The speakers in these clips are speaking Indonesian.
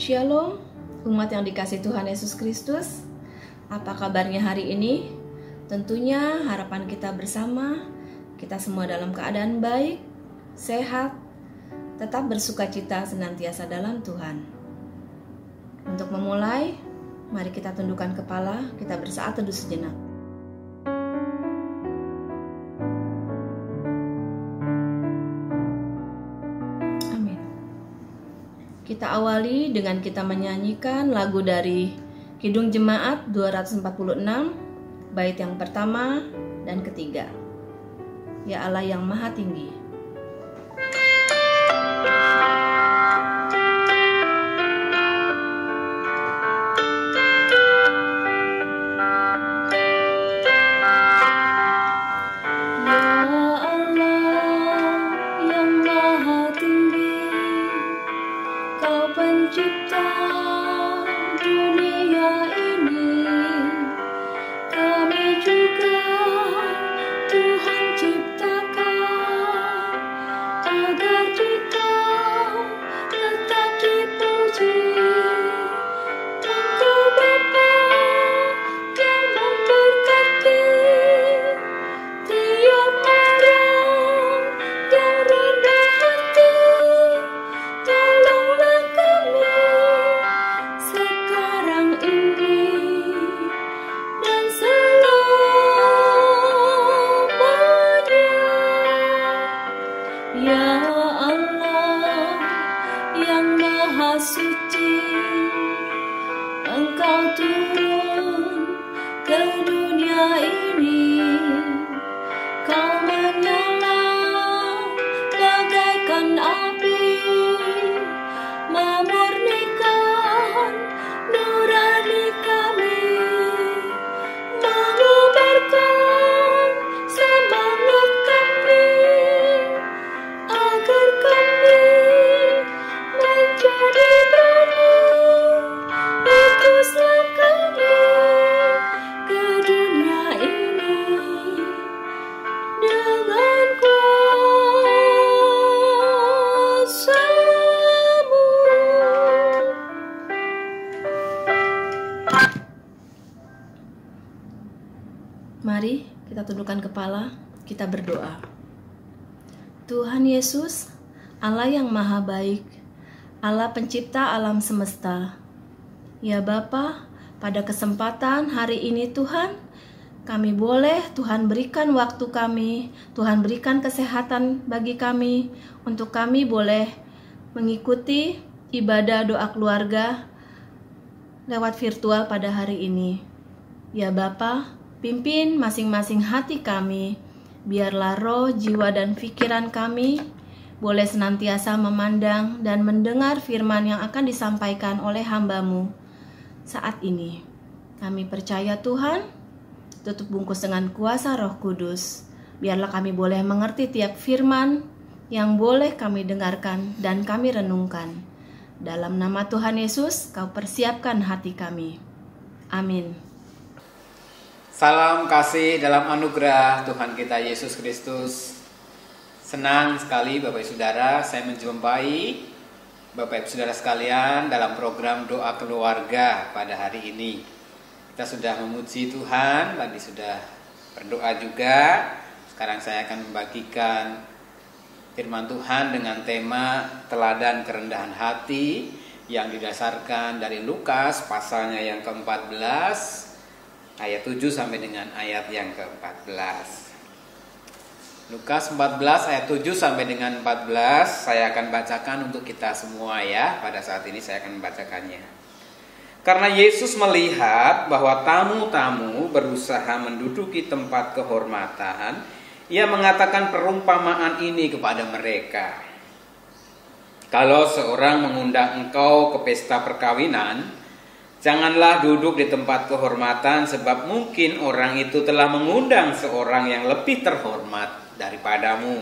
Shalom, umat yang dikasihi Tuhan Yesus Kristus. Apa kabarnya hari ini? Tentunya harapan kita bersama, kita semua dalam keadaan baik, sehat, tetap bersukacita senantiasa dalam Tuhan. Untuk memulai, mari kita tundukkan kepala, kita bersaat teduh sejenak. Kita awali dengan kita menyanyikan lagu dari Kidung Jemaat 246, bait yang pertama dan ketiga. Ya Allah yang Maha Tinggi. Pencipta dunia ini, kami juga Tuhan ciptakan agar kita tetap dipuji. Engkau Bapa yang memberkati tiap orang yang rendah hati. Tolonglah kami sekarang ini dan selamanya. Ya Allah yang Maha Suci, Engkau turun ke dunia ini. Kau menyala bagaikan api, memurnikan nurani kami, mengobarkan semangat kami, agar kami menjadi berani. Utuslah kami ke dunia ini dengan kuasa-Mu. Mari kita tundukkan kepala, kita berdoa. Tuhan Yesus, Allah yang Maha Baik, Allah pencipta alam semesta. Ya Bapa, pada kesempatan hari ini Tuhan, kami boleh Tuhan berikan waktu kami, Tuhan berikan kesehatan bagi kami, untuk kami boleh mengikuti ibadah doa keluarga lewat virtual pada hari ini. Ya Bapa, pimpin masing-masing hati kami, biarlah roh, jiwa, dan pikiran kami boleh senantiasa memandang dan mendengar firman yang akan disampaikan oleh hamba-Mu saat ini. Kami percaya Tuhan, tutup bungkus dengan kuasa Roh Kudus. Biarlah kami boleh mengerti tiap firman yang boleh kami dengarkan dan kami renungkan. Dalam nama Tuhan Yesus, Kau persiapkan hati kami. Amin. Salam kasih dalam anugerah Tuhan kita Yesus Kristus. Senang sekali Bapak Ibu Saudara, saya menjumpai Bapak Ibu Saudara sekalian dalam program doa keluarga pada hari ini. Kita sudah memuji Tuhan, tadi sudah berdoa juga. Sekarang saya akan membagikan firman Tuhan dengan tema teladan kerendahan hati yang didasarkan dari Lukas pasalnya yang ke-14 ayat 7 sampai dengan ayat yang ke-14. Lukas 14 ayat 7 sampai dengan 14 saya akan bacakan untuk kita semua ya. Pada saat ini saya akan membacakannya. Karena Yesus melihat bahwa tamu-tamu berusaha menduduki tempat kehormatan, Ia mengatakan perumpamaan ini kepada mereka. Kalau seorang mengundang engkau ke pesta perkawinan, janganlah duduk di tempat kehormatan, sebab mungkin orang itu telah mengundang seorang yang lebih terhormat daripadamu.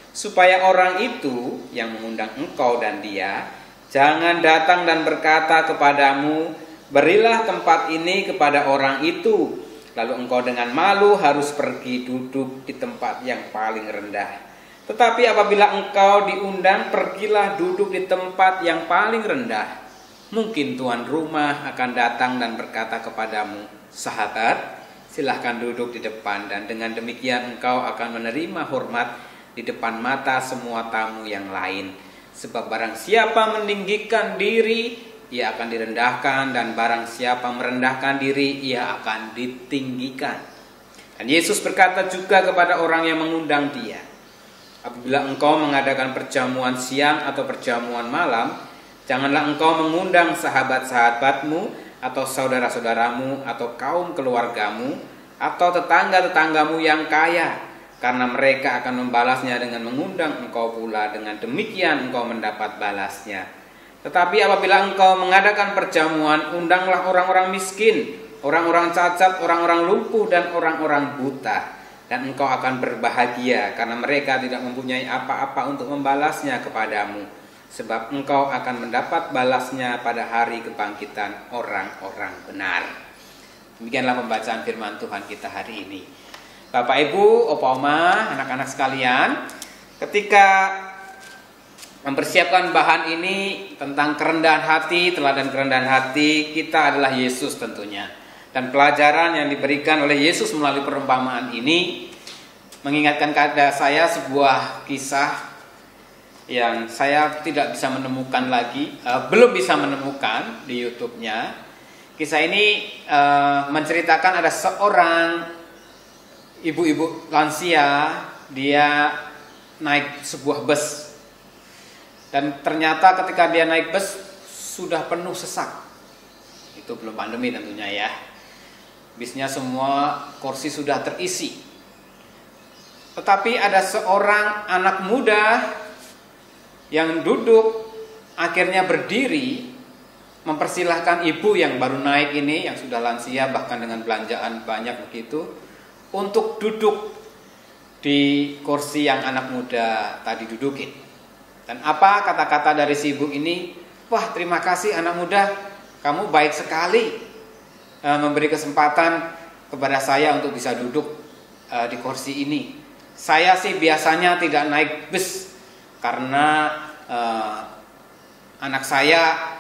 Supaya orang itu yang mengundang engkau dan dia jangan datang dan berkata kepadamu, berilah tempat ini kepada orang itu, lalu engkau dengan malu harus pergi duduk di tempat yang paling rendah. Tetapi apabila engkau diundang, pergilah duduk di tempat yang paling rendah, Mungkin tuan rumah akan datang dan berkata kepadamu, "Sahabat, silahkan duduk di depan," dan dengan demikian engkau akan menerima hormat di depan mata semua tamu yang lain. Sebab barang siapa meninggikan diri, ia akan direndahkan, dan barang siapa merendahkan diri, ia akan ditinggikan. Dan Yesus berkata juga kepada orang yang mengundang dia, "Apabila engkau mengadakan perjamuan siang atau perjamuan malam, janganlah engkau mengundang sahabat-sahabatmu atau saudara-saudaramu atau kaum keluargamu atau tetangga-tetanggamu yang kaya, karena mereka akan membalasnya dengan mengundang engkau pula. Dengan demikian engkau mendapat balasnya. Tetapi apabila engkau mengadakan perjamuan, undanglah orang-orang miskin, orang-orang cacat, orang-orang lumpuh, dan orang-orang buta. Dan engkau akan berbahagia, karena mereka tidak mempunyai apa-apa untuk membalasnya kepadamu. Sebab engkau akan mendapat balasnya pada hari kebangkitan orang-orang benar." Demikianlah pembacaan firman Tuhan kita hari ini. Bapak, Ibu, Opa, Oma, anak-anak sekalian, ketika mempersiapkan bahan ini tentang kerendahan hati, teladan kerendahan hati, kita adalah Yesus tentunya. Dan pelajaran yang diberikan oleh Yesus melalui perumpamaan ini mengingatkan kepada saya sebuah kisah yang saya tidak bisa menemukan lagi, belum bisa menemukan di YouTube-nya. Kisah ini menceritakan ada seorang ibu-ibu lansia, dia naik sebuah bus. Dan ternyata ketika dia naik bus sudah penuh sesak. Itu belum pandemi tentunya ya. Bisnya semua kursi sudah terisi. Tetapi ada seorang anak muda yang duduk akhirnya berdiri mempersilahkan ibu yang baru naik ini, yang sudah lansia bahkan dengan belanjaan banyak begitu, untuk duduk di kursi yang anak muda tadi dudukin. Dan apa kata-kata dari si ibu ini? "Wah, terima kasih anak muda, kamu baik sekali memberi kesempatan kepada saya untuk bisa duduk di kursi ini. Saya sih biasanya tidak naik bus karena anak saya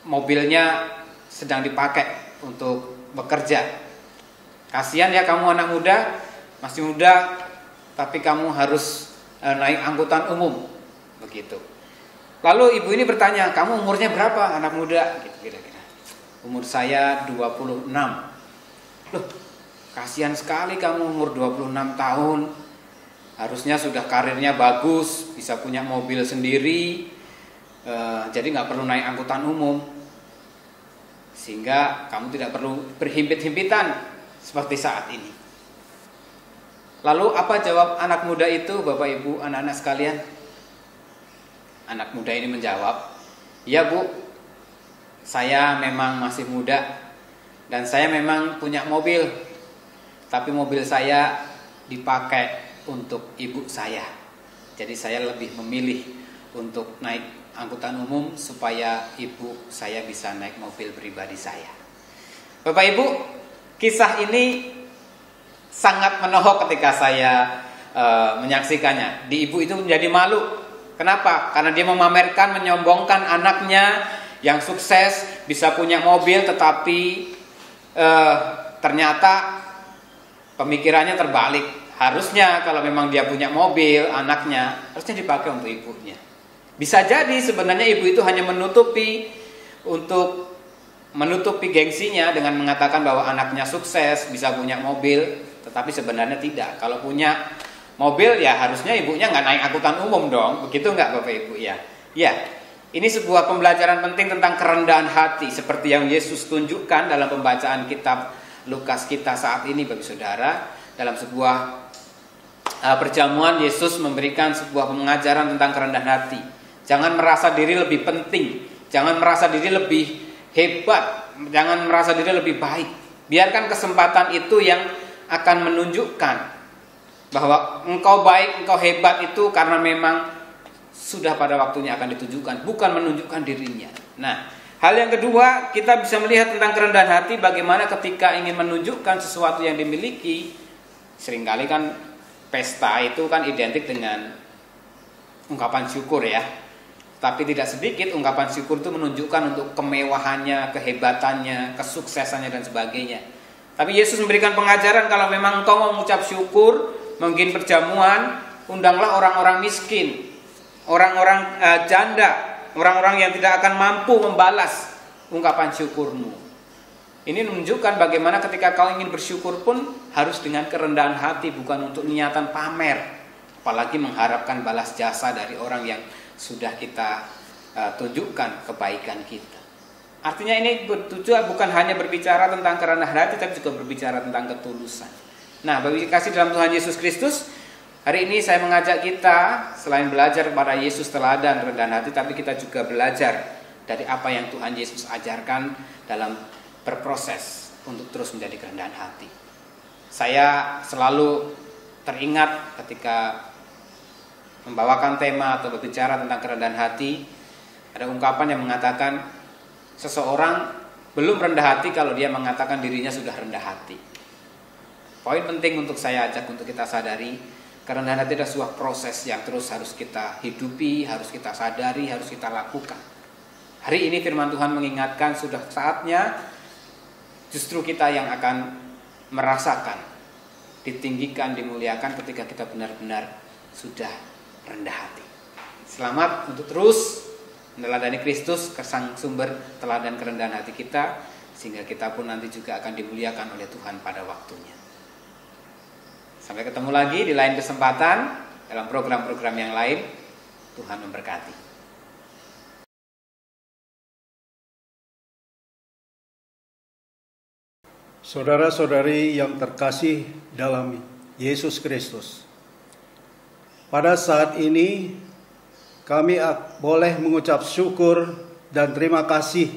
mobilnya sedang dipakai untuk bekerja. Kasihan ya kamu anak muda, masih muda, tapi kamu harus naik angkutan umum." Begitu. Lalu ibu ini bertanya, "Kamu umurnya berapa anak muda?" Gitu kira-kira. "Umur saya 26. "Loh, kasihan sekali kamu umur 26 tahun. Harusnya sudah karirnya bagus, bisa punya mobil sendiri, jadi nggak perlu naik angkutan umum. Sehingga kamu tidak perlu berhimpit-himpitan seperti saat ini." Lalu apa jawab anak muda itu, Bapak Ibu, anak-anak sekalian? Anak muda ini menjawab, "Ya Bu, saya memang masih muda dan saya memang punya mobil, tapi mobil saya dipakai untuk ibu saya. Jadi saya lebih memilih untuk naik angkutan umum supaya ibu saya bisa naik mobil pribadi saya." Bapak Ibu, kisah ini sangat menohok ketika saya menyaksikannya. Di ibu itu menjadi malu. Kenapa? Karena dia memamerkan, menyombongkan anaknya yang sukses, bisa punya mobil, tetapi ternyata pemikirannya terbalik. Harusnya kalau memang dia punya mobil, anaknya harusnya dipakai untuk ibunya. Bisa jadi sebenarnya ibu itu hanya menutupi gengsinya dengan mengatakan bahwa anaknya sukses, bisa punya mobil, tetapi sebenarnya tidak. Kalau punya mobil ya harusnya ibunya nggak naik angkutan umum dong, begitu nggak Bapak Ibu ya? Ya, ini sebuah pembelajaran penting tentang kerendahan hati seperti yang Yesus tunjukkan dalam pembacaan kitab Lukas kita saat ini, Bapak Saudara. Dalam sebuah perjamuan Yesus memberikan sebuah pengajaran tentang kerendahan hati. Jangan merasa diri lebih penting, jangan merasa diri lebih hebat, jangan merasa diri lebih baik. Biarkan kesempatan itu yang akan menunjukkan bahwa engkau baik, engkau hebat itu karena memang sudah pada waktunya akan ditunjukkan, bukan menunjukkan dirinya. Nah, hal yang kedua, kita bisa melihat tentang kerendahan hati bagaimana ketika ingin menunjukkan sesuatu yang dimiliki. Seringkali kan pesta itu kan identik dengan ungkapan syukur ya. Tapi tidak sedikit ungkapan syukur itu menunjukkan untuk kemewahannya, kehebatannya, kesuksesannya dan sebagainya. Tapi Yesus memberikan pengajaran kalau memang engkau mau mengucap syukur, mungkin perjamuan, undanglah orang-orang miskin, orang-orang janda, orang-orang yang tidak akan mampu membalas ungkapan syukurmu. Ini menunjukkan bagaimana ketika kau ingin bersyukur pun harus dengan kerendahan hati, bukan untuk niatan pamer, apalagi mengharapkan balas jasa dari orang yang sudah kita tunjukkan kebaikan kita. Artinya ini bertujuan bukan hanya berbicara tentang kerendahan hati, tapi juga berbicara tentang ketulusan. Nah, bagi kasih dalam Tuhan Yesus Kristus, hari ini saya mengajak kita selain belajar kepada Yesus teladan rendahan hati, tapi kita juga belajar dari apa yang Tuhan Yesus ajarkan dalam berproses untuk terus menjadi kerendahan hati. Saya selalu teringat ketika membawakan tema atau berbicara tentang kerendahan hati, ada ungkapan yang mengatakan seseorang belum rendah hati kalau dia mengatakan dirinya sudah rendah hati. Poin penting untuk saya ajak untuk kita sadari, kerendahan hati adalah sebuah proses yang terus harus kita hidupi, harus kita sadari, harus kita lakukan. Hari ini firman Tuhan mengingatkan sudah saatnya justru kita yang akan merasakan ditinggikan, dimuliakan ketika kita benar-benar sudah rendah hati. Selamat untuk terus meneladani Kristus, sang sumber teladan kerendahan hati kita, sehingga kita pun nanti juga akan dimuliakan oleh Tuhan pada waktunya. Sampai ketemu lagi di lain kesempatan dalam program-program yang lain. Tuhan memberkati. Saudara-saudari yang terkasih dalam Yesus Kristus, pada saat ini kami boleh mengucap syukur dan terima kasih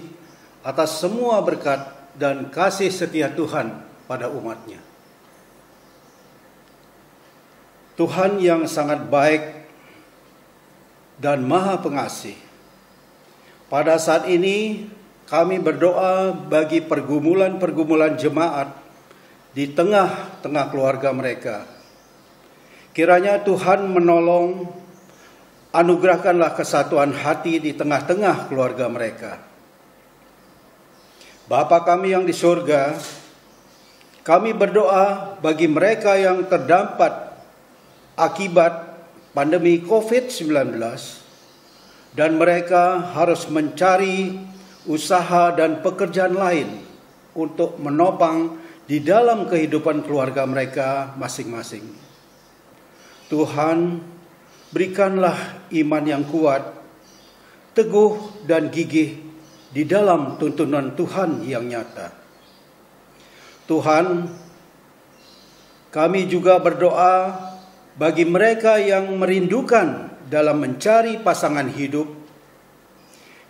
atas semua berkat dan kasih setia Tuhan pada umat-Nya. Tuhan yang sangat baik dan Maha Pengasih. Pada saat ini kami berdoa bagi pergumulan-pergumulan jemaat di tengah-tengah keluarga mereka. Kiranya Tuhan menolong, anugerahkanlah kesatuan hati di tengah-tengah keluarga mereka. Bapa kami yang di surga, kami berdoa bagi mereka yang terdampak akibat pandemi COVID-19 dan mereka harus mencari usaha dan pekerjaan lain untuk menopang di dalam kehidupan keluarga mereka masing-masing. Tuhan, berikanlah iman yang kuat, teguh dan gigih di dalam tuntunan Tuhan yang nyata. Tuhan, kami juga berdoa bagi mereka yang merindukan dalam mencari pasangan hidup.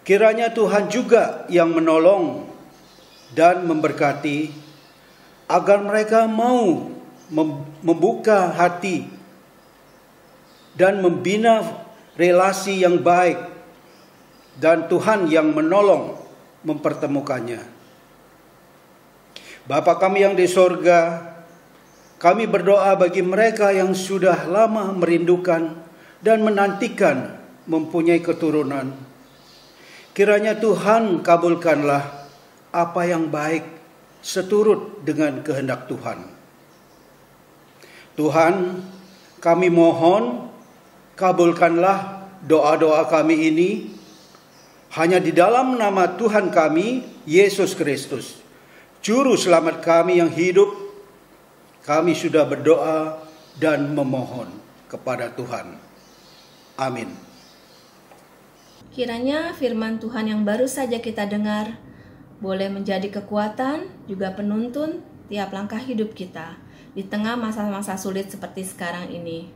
Kiranya Tuhan juga yang menolong dan memberkati agar mereka mau membuka hati dan membina relasi yang baik, dan Tuhan yang menolong mempertemukannya. Bapa kami yang di sorga, kami berdoa bagi mereka yang sudah lama merindukan dan menantikan mempunyai keturunan. Kiranya Tuhan kabulkanlah apa yang baik seturut dengan kehendak Tuhan. Tuhan, kami mohon, kabulkanlah doa-doa kami ini hanya di dalam nama Tuhan kami, Yesus Kristus, Juru Selamat kami yang hidup. Kami sudah berdoa dan memohon kepada Tuhan. Amin. Kiranya firman Tuhan yang baru saja kita dengar boleh menjadi kekuatan, juga penuntun tiap langkah hidup kita di tengah masa-masa sulit seperti sekarang ini.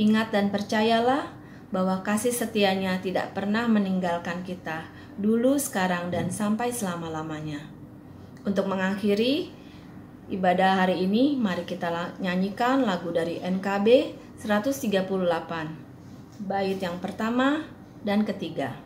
Ingat dan percayalah bahwa kasih setianya tidak pernah meninggalkan kita, dulu, sekarang, dan sampai selama-lamanya. Untuk mengakhiri ibadah hari ini, mari kita nyanyikan lagu dari NKB 138, bait yang pertama dan ketiga.